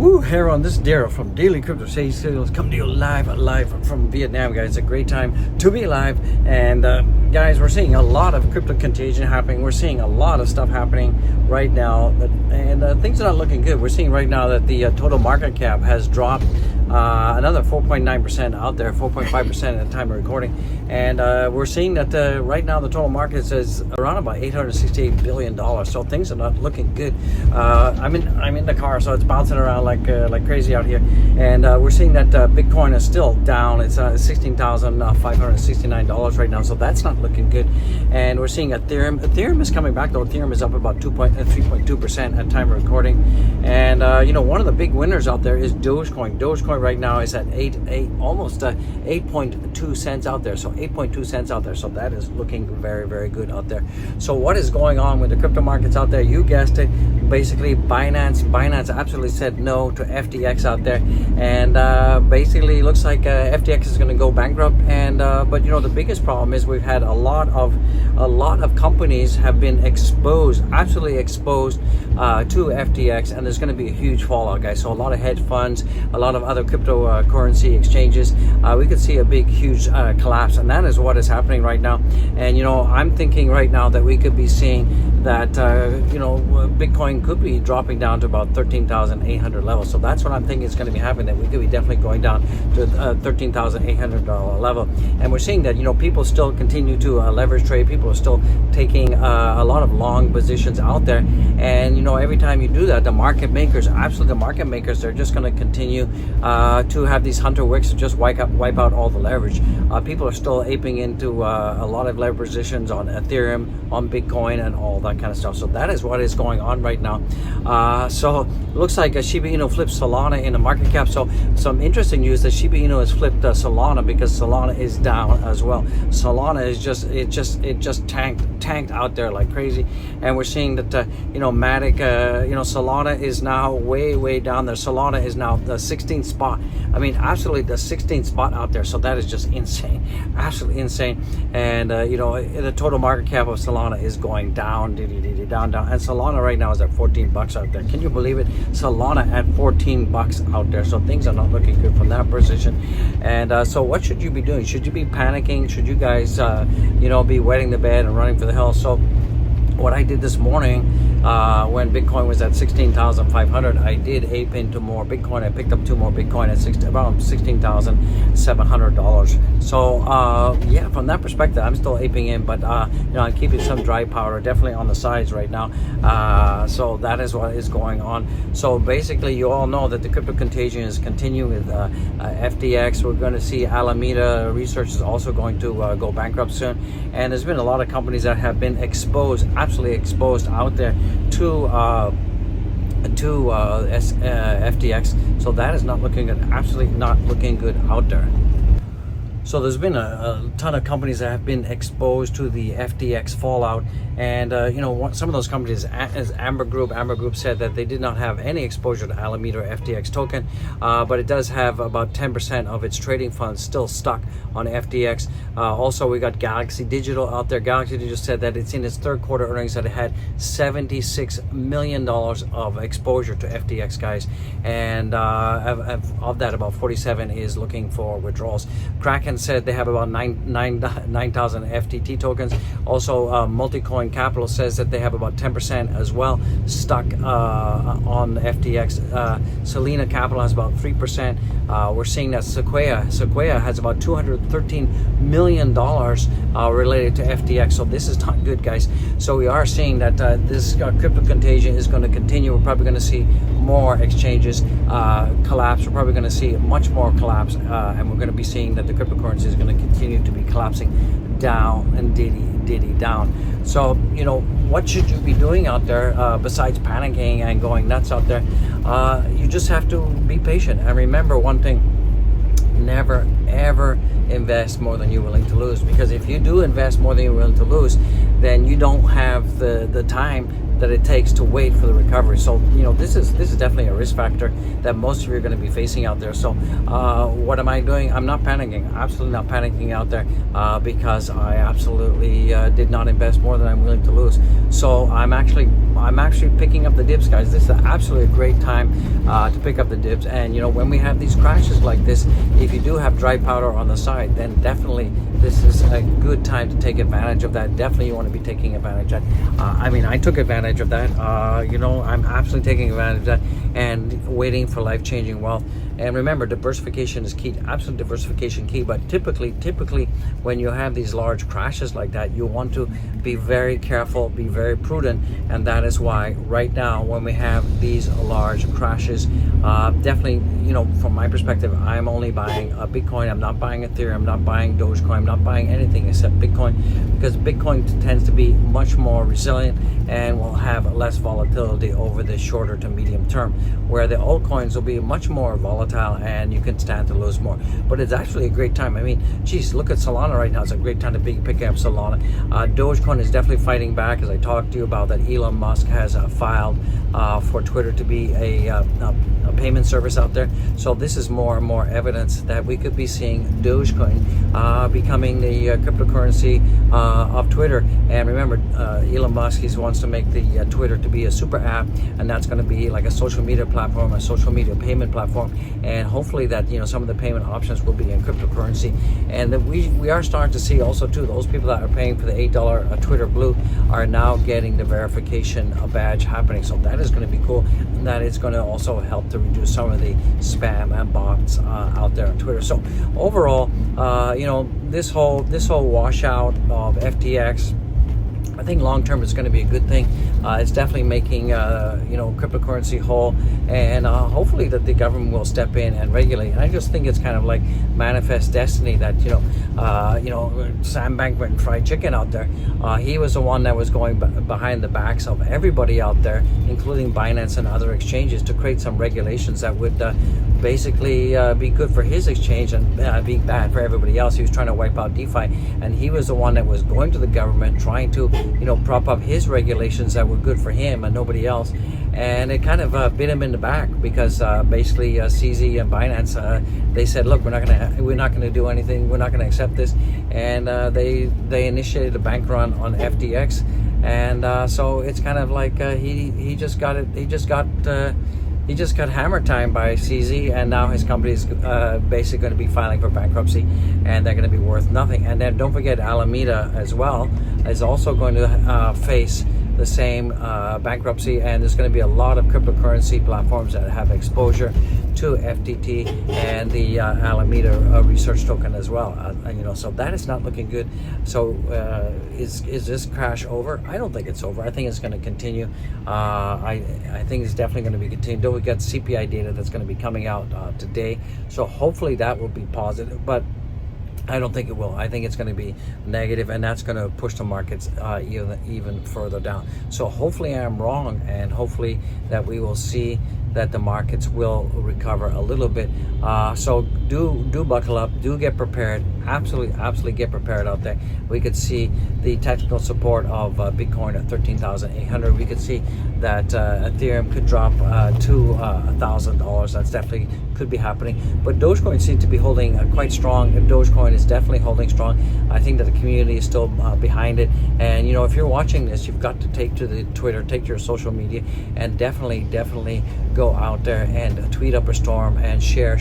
Woo, Heron, this is Daryl from Daily Crypto Sales. Come to you live from Vietnam, guys. It's a great time to be live. And guys, we're seeing a lot of crypto contagion happening. We're seeing a lot of stuff happening right now, and things are not looking good. We're seeing right now that the total market cap has dropped another 4.9% out there, 4.5% at the time of recording. And we're seeing that right now the total market is around about $868 billion. So things are not looking good. I'm in the car, so it's bouncing around like crazy out here. And we're seeing that Bitcoin is still down. It's $16,569 right now. So that's not looking good. And we're seeing Ethereum. Ethereum is coming back though. Ethereum is up about 3.2% at time of recording. And one of the big winners out there is Dogecoin. Dogecoin right now is at almost 8.2 cents out there. So 8.2 cents out there. So that is looking very, very good out there. So what is going on with the crypto markets out there? You guessed it. Basically, Binance absolutely said no to FTX out there, and basically looks like FTX is going to go bankrupt. And but the biggest problem is we've had a lot of companies have been exposed, absolutely exposed to FTX, and there's going to be a huge fallout, guys. So a lot of hedge funds, a lot of other cryptocurrency exchanges, we could see a big, huge collapse, and that is what is happening right now. And I'm thinking right now that we could be seeing that Bitcoin could be dropping down to about 13,800 levels. So that's what I'm thinking is going to be happening, that we could be definitely going down to $13,800 level. And we're seeing that people still continue to leverage trade. People are still taking a lot of long positions out there. And every time you do that, the market makers, they're just going to continue to have these hunter wicks to just wipe out all the leverage. People are still aping into a lot of leverage positions on Ethereum, on Bitcoin, and all that kind of stuff. So that is what is going on right now. So it looks like Shiba Inu flipped Solana in the market cap. So some interesting news that Shiba Inu has flipped Solana, because Solana is down as well. Solana is just tanked out there like crazy. And we're seeing that Matic, Solana is now way down there. Solana is now the 16th spot. I mean, absolutely the 16th spot out there. So that is just insane, absolutely insane. And the total market cap of Solana is going down, down. And Solana right now is at 14 bucks out there. Can you believe it? Solana at 14 bucks out there. So things are not looking good from that position. And so what should you be doing? Should you be panicking? Should you guys be wetting the bed and running for the hills? So what I did this morning, when Bitcoin was at 16,500, I did ape into more Bitcoin. I picked up 2 more Bitcoin at around $16,700. So yeah, from that perspective, I'm still aping in, but I'm keeping some dry powder definitely on the sides right now. So that is what is going on. So basically, you all know that the crypto contagion is continuing with FTX. We're going to see Alameda Research is also going to go bankrupt soon. And there's been a lot of companies that have been exposed, absolutely exposed out there to FTX. So that is not looking good, absolutely not looking good out there. So there's been a ton of companies that have been exposed to the FTX fallout, and some of those companies, as Amber Group said that they did not have any exposure to Alameda or FTX token, but it does have about 10% of its trading funds still stuck on FTX. Also, we got Galaxy Digital out there. Galaxy Digital said that it's in its third quarter earnings that it had $76 million of exposure to FTX, guys, and of that, about 47 is looking for withdrawals. Kraken said they have about 9,000 FTT tokens. Also, Multicoin Capital says that they have about 10% as well stuck on FTX. Selena Capital has about 3%. We're seeing that Sequoia has about $213 million related to FTX. So this is not good, guys. So we are seeing that this crypto contagion is going to continue. We're probably going to see more exchanges collapse. We're probably going to see much more collapse, and we're going to be seeing that the cryptocurrency is going to continue to be collapsing down and diddy down. So what should you be doing out there besides panicking and going nuts out there? You just have to be patient and remember one thing: never ever invest more than you're willing to lose, because if you do invest more than you're willing to lose, then you don't have the time that it takes to wait for the recovery. So this is definitely a risk factor that most of you are going to be facing out there. So what am I doing? I'm not panicking, absolutely not panicking out there, because I absolutely did not invest more than I'm willing to lose. So I'm actually I'm actually picking up the dips, guys. This is absolutely a great time to pick up the dips. And you know, when we have these crashes like this, if you do have dry powder on the side, then definitely this is a good time to take advantage of that. Definitely you want to be taking advantage of that. I mean, I took advantage of that. You know, I'm absolutely taking advantage of that and waiting for life-changing wealth. And remember, diversification is key, absolute diversification key. But typically when you have these large crashes like that, you want to be very careful, be very prudent. And that is why right now, when we have these large crashes, definitely, you know, from my perspective, I'm only buying Bitcoin. I'm not buying Ethereum. I'm not buying Dogecoin. I'm not buying anything except Bitcoin, because Bitcoin tends to be much more resilient and will have less volatility over the shorter to medium term, where the altcoins will be much more volatile and you can stand to lose more. But it's actually a great time. I mean, geez, look at Solana right now. It's a great time to be picking up Solana. Dogecoin is definitely fighting back, as I talked to you about that Elon Musk has filed for Twitter to be a payment service out there. So this is more and more evidence that we could be seeing Dogecoin becoming the cryptocurrency of Twitter. And remember, Elon Musk, he wants to make the Twitter to be a super app, and that's going to be like a social media platform, a social media payment platform, and hopefully that, you know, some of the payment options will be in cryptocurrency. And that we are starting to see also too, those people that are paying for the $8 Twitter Blue are now getting the verification badge happening. So that is going to be cool, and that is going to also help to reduce some of the spam and bots out there on Twitter. So overall, you know, this whole washout of FTX, I think long term it's going to be a good thing. It's definitely making you know, cryptocurrency whole, and hopefully that the government will step in and regulate. And I just think it's kind of like manifest destiny that you know, Sam Bankman Fried Chicken out there. He was the one that was going behind the backs of everybody out there, including Binance and other exchanges, to create some regulations that would basically be good for his exchange and be bad for everybody else. He was trying to wipe out DeFi, and he was the one that was going to the government trying to, you know, prop up his regulations that were good for him and nobody else. And it kind of bit him in the back, because basically CZ and Binance, they said, look, we're not gonna do anything, we're not gonna accept this, and they initiated a bank run on FTX. And so it's kind of like he just got hammer time by CZ, and now his company is basically going to be filing for bankruptcy, and they're going to be worth nothing. And then don't forget, Alameda as well is also going to face the same bankruptcy, and there's going to be a lot of cryptocurrency platforms that have exposure to FTT and the Alameda research token as well. You know, so that is not looking good. So is this crash over? I don't think it's over. I think it's going to continue. I think it's definitely going to be continued. Don't we get CPI data that's going to be coming out today, so hopefully that will be positive, but I don't think it will. I think it's going to be negative, and that's going to push the markets even further down. So hopefully I'm wrong, and hopefully that we will see that the markets will recover a little bit. So do buckle up, do get prepared, absolutely get prepared out there. We could see the technical support of Bitcoin at 13,800. We could see that Ethereum could drop to $1,000. That's definitely could be happening. But Dogecoin seems to be holding quite strong. Dogecoin is definitely holding strong. I think that the community is still behind it. And you know, if you're watching this, you've got to take to the Twitter, take to your social media, and definitely go out there and tweet up a storm and share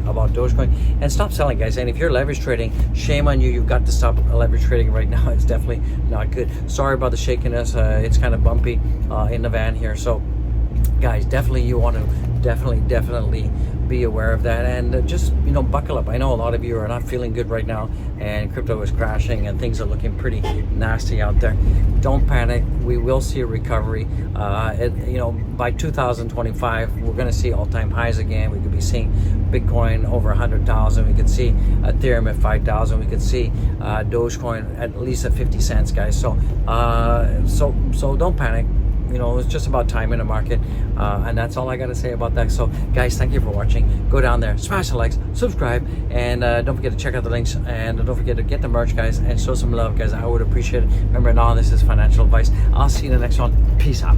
about Dogecoin, and stop selling, guys. And if you're leverage trading, shame on you. You've got to stop leverage trading right now. It's definitely not good. Sorry about the shakiness. It's kind of bumpy in the van here. So guys, definitely you want to definitely be aware of that, and just, you know, buckle up. I know a lot of you are not feeling good right now, and crypto is crashing and things are looking pretty nasty out there. Don't panic. We will see a recovery. You know, by 2025 we're going to see all-time highs again. We could be seeing Bitcoin over 100,000. We could see Ethereum at 5,000. We could see Dogecoin at least at 50 cents, guys. So so don't panic. You know, it's just about time in the market, and that's all I got to say about that. So guys, thank you for watching. Go down there, smash the likes, subscribe, and don't forget to check out the links, and don't forget to get the merch, guys, and show some love, guys. I would appreciate it. Remember, none of this is financial advice. I'll see you in the next one. Peace out.